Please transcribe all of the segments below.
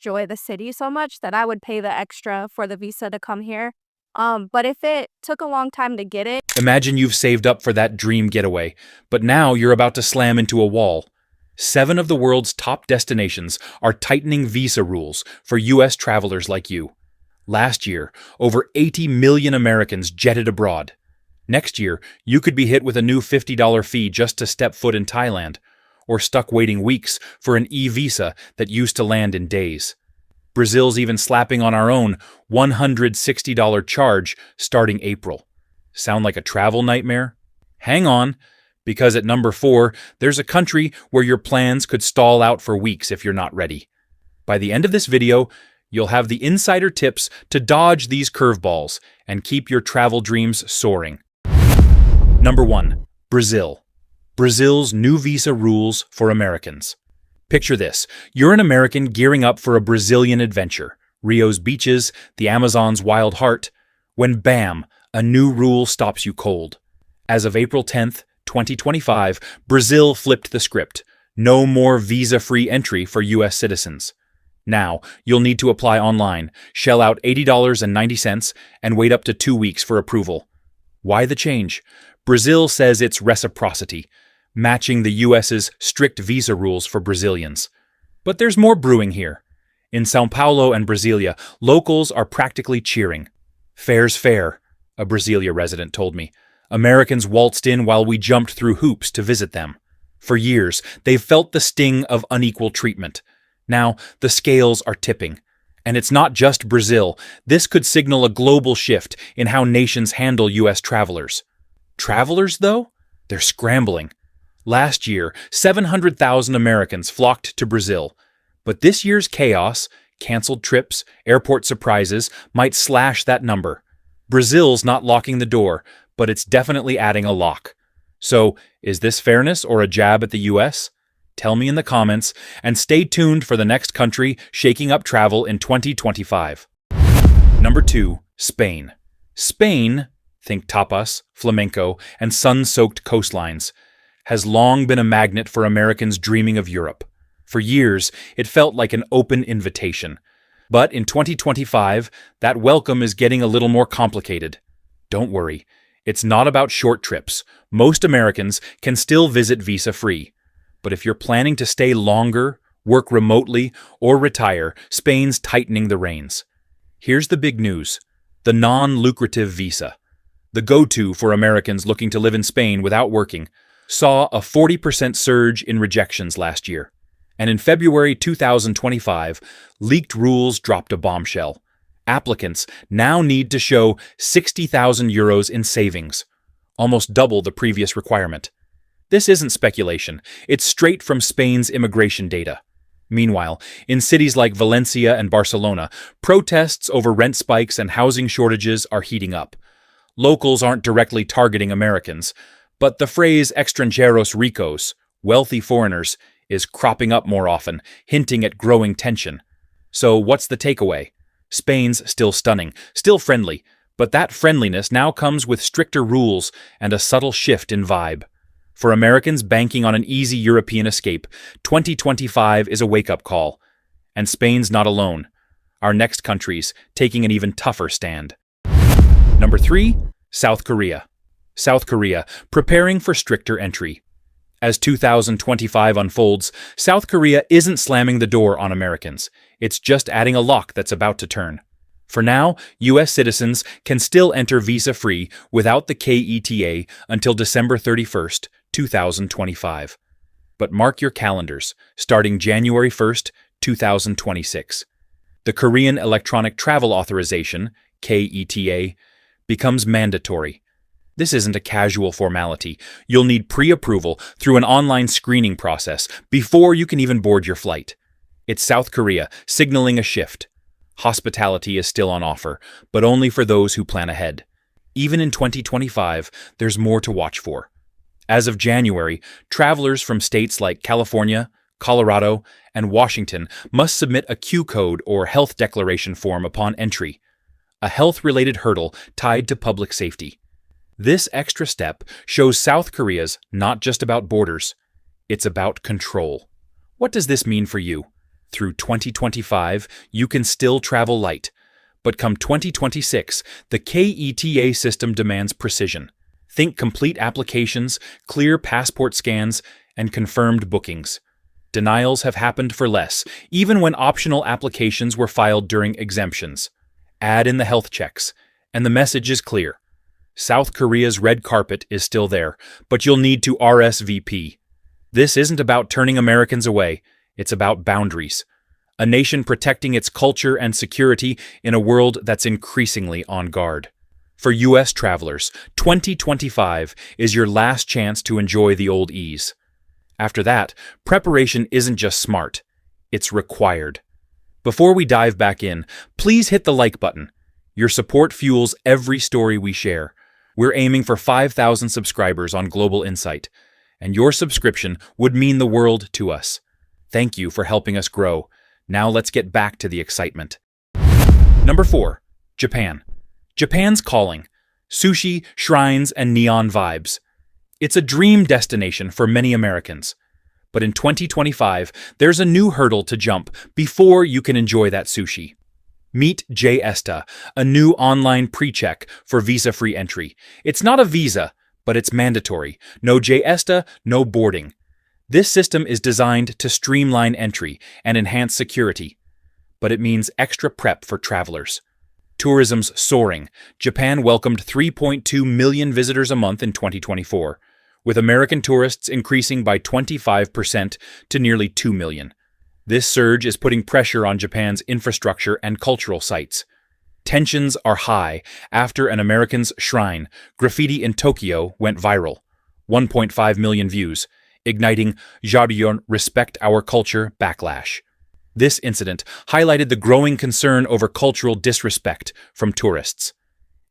enjoy the city so much that I would pay the extra for the visa to come here. But if it took a long time to get it, Imagine you've saved up for that dream getaway, but now you're about to slam into a wall. 7 of the world's top destinations are tightening visa rules for U.S. travelers like you. Last year, over 80 million Americans jetted abroad. Next year, you could be hit with a new $50 fee just to step foot in Thailand, or stuck waiting weeks for an eVISA that used to land in days. Brazil's even slapping on our own $160 charge starting April. Sound like a travel nightmare? Hang on, because at number 4, there's a country where your plans could stall out for weeks if you're not ready. By the end of this video, you'll have the insider tips to dodge these curveballs and keep your travel dreams soaring. Number 1. Brazil. Brazil's new visa rules for Americans. Picture this. You're an American gearing up for a Brazilian adventure, Rio's beaches, the Amazon's wild heart, when bam, a new rule stops you cold. As of April 10th, 2025, Brazil flipped the script. No more visa-free entry for U.S. citizens. Now, you'll need to apply online, shell out $80.90, and wait up to 2 weeks for approval. Why the change? Brazil says it's reciprocity, matching the U.S.'s strict visa rules for Brazilians. But there's more brewing here. In São Paulo and Brasilia, locals are practically cheering. Fair's fair, a Brasilia resident told me. Americans waltzed in while we jumped through hoops to visit them. For years, they've felt the sting of unequal treatment. Now, the scales are tipping. And it's not just Brazil. This could signal a global shift in how nations handle U.S. travelers. Travelers, though? They're scrambling. Last year, 700,000 Americans flocked to Brazil. But this year's chaos, canceled trips, airport surprises, might slash that number. Brazil's not locking the door, but it's definitely adding a lock. So, is this fairness or a jab at the U.S.? Tell me in the comments, and stay tuned for the next country shaking up travel in 2025. Number 2. Spain. Spain, think tapas, flamenco, and sun-soaked coastlines, has long been a magnet for Americans dreaming of Europe. For years, it felt like an open invitation. But in 2025, that welcome is getting a little more complicated. Don't worry, it's not about short trips. Most Americans can still visit visa-free. But if you're planning to stay longer, work remotely, or retire, Spain's tightening the reins. Here's the big news: the non-lucrative visa, the go-to for Americans looking to live in Spain without working, saw a 40% surge in rejections last year. And in February 2025, leaked rules dropped a bombshell. Applicants now need to show 60,000 euros in savings, almost double the previous requirement. This isn't speculation. It's straight from Spain's immigration data. Meanwhile, in cities like Valencia and Barcelona, protests over rent spikes and housing shortages are heating up. Locals aren't directly targeting Americans, but the phrase extranjeros ricos, wealthy foreigners, is cropping up more often, hinting at growing tension. So what's the takeaway? Spain's still stunning, still friendly, but that friendliness now comes with stricter rules and a subtle shift in vibe. For Americans banking on an easy European escape, 2025 is a wake-up call. And Spain's not alone. Our next country's taking an even tougher stand. Number 3, South Korea. South Korea, preparing for stricter entry. As 2025 unfolds, South Korea isn't slamming the door on Americans. It's just adding a lock that's about to turn. For now, U.S. citizens can still enter visa-free without the K-ETA until December 31st, 2025. But mark your calendars, starting January 1st, 2026. The Korean Electronic Travel Authorization, K-ETA, becomes mandatory. This isn't a casual formality. You'll need pre-approval through an online screening process before you can even board your flight. It's South Korea signaling a shift. Hospitality is still on offer, but only for those who plan ahead. Even in 2025, there's more to watch for. As of January, travelers from states like California, Colorado, and Washington must submit a Q code or health declaration form upon entry, a health-related hurdle tied to public safety. This extra step shows South Korea's not just about borders, it's about control. What does this mean for you? Through 2025, you can still travel light. But come 2026, the K-ETA system demands precision. Think complete applications, clear passport scans, and confirmed bookings. Denials have happened for less, even when optional applications were filed during exemptions. Add in the health checks, and the message is clear. South Korea's red carpet is still there, but you'll need to RSVP. This isn't about turning Americans away, it's about boundaries. A nation protecting its culture and security in a world that's increasingly on guard. For U.S. travelers, 2025 is your last chance to enjoy the old ease. After that, preparation isn't just smart, it's required. Before we dive back in, please hit the like button. Your support fuels every story we share. We're aiming for 5,000 subscribers on Global Insight, and your subscription would mean the world to us. Thank you for helping us grow. Now let's get back to the excitement. Number 4. Japan. Japan's calling. Sushi, shrines, and neon vibes. It's a dream destination for many Americans. But in 2025, there's a new hurdle to jump before you can enjoy that sushi. Meet J-ESTA, a new online pre-check for visa-free entry. It's not a visa, but it's mandatory. No J-ESTA, no boarding. This system is designed to streamline entry and enhance security. But it means extra prep for travelers. Tourism's soaring. Japan welcomed 3.2 million visitors a month in 2024, with American tourists increasing by 25% to nearly 2 million. This surge is putting pressure on Japan's infrastructure and cultural sites. Tensions are high after an American's shrine, graffiti in Tokyo, went viral. 1.5 million views, igniting Jaryon Respect Our Culture backlash. This incident highlighted the growing concern over cultural disrespect from tourists.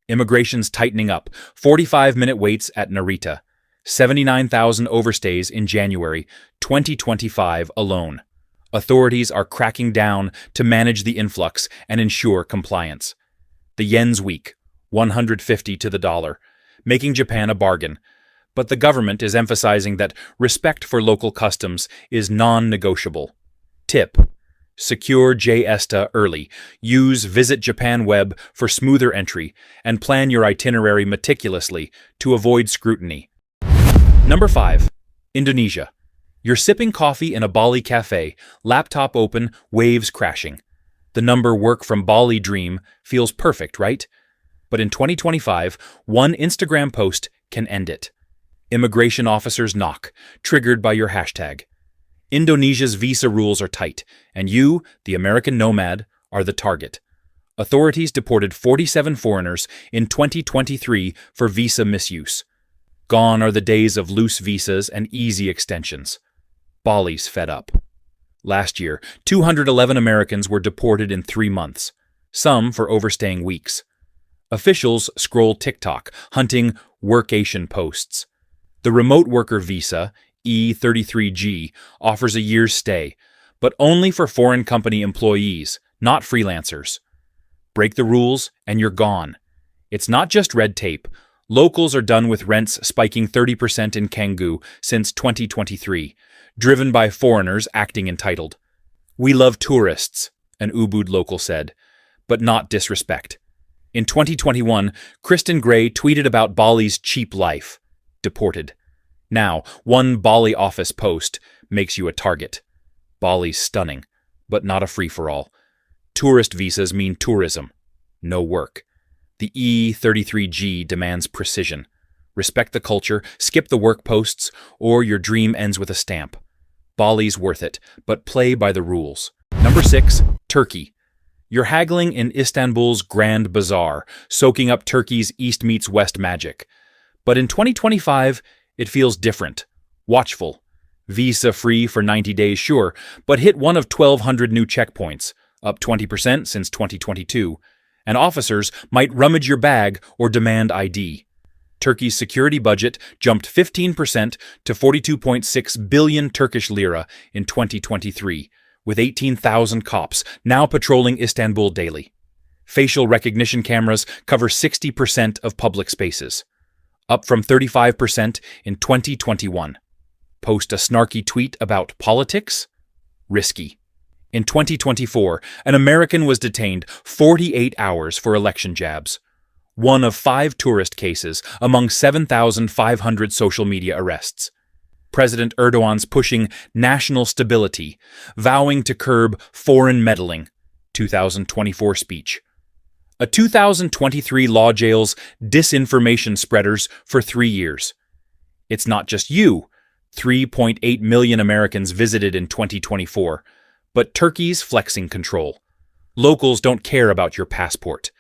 Immigration's tightening up, 45-minute waits at Narita, 79,000 overstays in January 2025 alone. Authorities are cracking down to manage the influx and ensure compliance. The yen's weak, 150 to the dollar, making Japan a bargain. But the government is emphasizing that respect for local customs is non-negotiable. Tip: secure J-ESTA early. Use Visit Japan Web for smoother entry, and plan your itinerary meticulously to avoid scrutiny. Number 5. Indonesia. You're sipping coffee in a Bali cafe, laptop open, waves crashing. The number work from Bali dream feels perfect, right? But in 2025, one Instagram post can end it. Immigration officers knock, triggered by your hashtag. Indonesia's visa rules are tight, and you, the American nomad, are the target. Authorities deported 47 foreigners in 2023 for visa misuse. Gone are the days of loose visas and easy extensions. Bali's fed up. Last year, 211 Americans were deported in 3 months, some for overstaying weeks. Officials scroll TikTok, hunting workation posts. The remote worker visa, E33G, offers a year's stay, but only for foreign company employees, not freelancers. Break the rules and you're gone. It's not just red tape. Locals are done with rents spiking 30% in Canggu since 2023, driven by foreigners acting entitled. "We love tourists," an Ubud local said, "but not disrespect." In 2021, Kristen Gray tweeted about Bali's cheap life. Deported. Now, one Bali office post makes you a target. Bali's stunning, but not a free-for-all. Tourist visas mean tourism, no work. The E33G demands precision. Respect the culture, skip the work posts, or your dream ends with a stamp. Bali's worth it, but play by the rules. Number 6. Turkey. You're haggling in Istanbul's Grand Bazaar, soaking up Turkey's East meets West magic. But in 2025, it feels different. Watchful. Visa-free for 90 days, sure, but hit one of 1,200 new checkpoints, up 20% since 2022, and officers might rummage your bag or demand ID. Turkey's security budget jumped 15% to 42.6 billion Turkish lira in 2023, with 18,000 cops now patrolling Istanbul daily. Facial recognition cameras cover 60% of public spaces, up from 35% in 2021. Post a snarky tweet about politics? Risky. In 2024, an American was detained 48 hours for election jabs. One of 5 tourist cases among 7,500 social media arrests. President Erdogan's pushing national stability, vowing to curb foreign meddling, 2024 speech. A 2023 law jails disinformation spreaders for 3 years. It's not just you, 3.8 million Americans visited in 2024, but Turkey's flexing control. Locals don't care about your passport.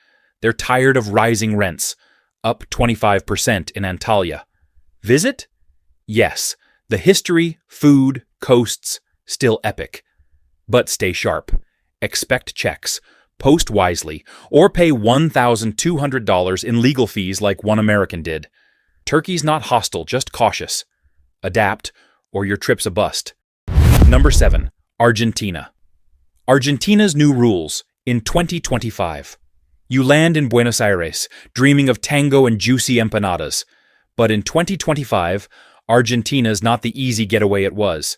They're tired of rising rents, up 25% in Antalya. Visit? Yes, the history, food, coasts, still epic. But stay sharp. Expect checks. Post wisely, or pay $1,200 in legal fees like one American did. Turkey's not hostile, just cautious. Adapt, or your trip's a bust. Number 7. Argentina. Argentina's new rules in 2025. You land in Buenos Aires, dreaming of tango and juicy empanadas. But in 2025, Argentina's not the easy getaway it was.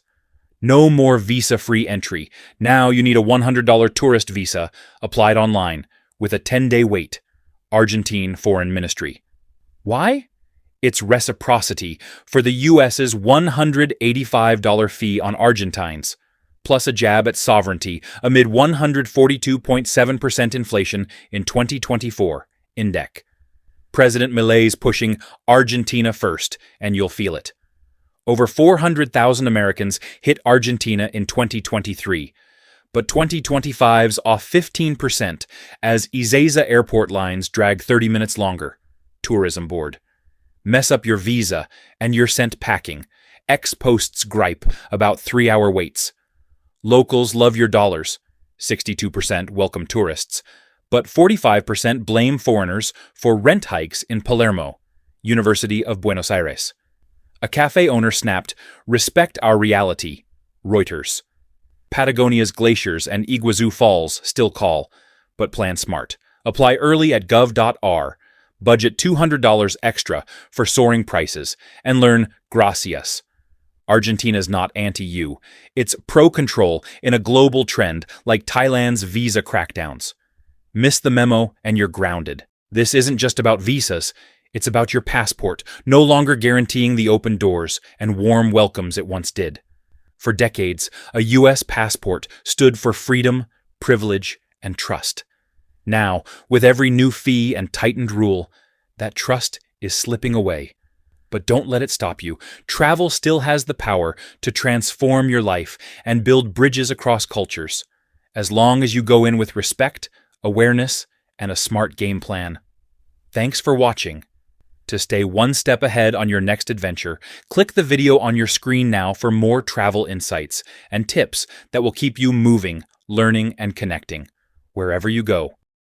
No more visa-free entry. Now you need a $100 tourist visa, applied online, with a 10-day wait. Argentine Foreign Ministry. Why? It's Reciprocity for the U.S.'s $185 fee on Argentines, plus a jab at sovereignty amid 142.7% inflation in 2024, INDEC. President Milei's pushing Argentina first, and you'll feel it. Over 400,000 Americans hit Argentina in 2023, but 2025's off 15% as Ezeiza airport lines drag 30 minutes longer. Tourism board. Mess up your visa and you're sent packing. Ex-posts gripe about 3-hour waits. Locals love your dollars. 62% welcome tourists, but 45% blame foreigners for rent hikes in Palermo, University of Buenos Aires. A cafe owner snapped, "Respect our reality." Reuters. Patagonia's glaciers and Iguazu Falls still call, but plan smart. Apply early at gov.ar. Budget $200 extra for soaring prices, and learn gracias. Argentina's not anti-you. It's pro-control in a global trend like Thailand's visa crackdowns. Miss the memo and you're grounded. This isn't just about visas. It's about your passport, no longer guaranteeing the open doors and warm welcomes it once did. For decades, a U.S. passport stood for freedom, privilege, and trust. Now, with every new fee and tightened rule, that trust is slipping away. But don't let it stop you. Travel still has the power to transform your life and build bridges across cultures, as long as you go in with respect, awareness, and a smart game plan. Thanks for watching. To stay one step ahead on your next adventure, click the video on your screen now for more travel insights and tips that will keep you moving, learning, and connecting, wherever you go.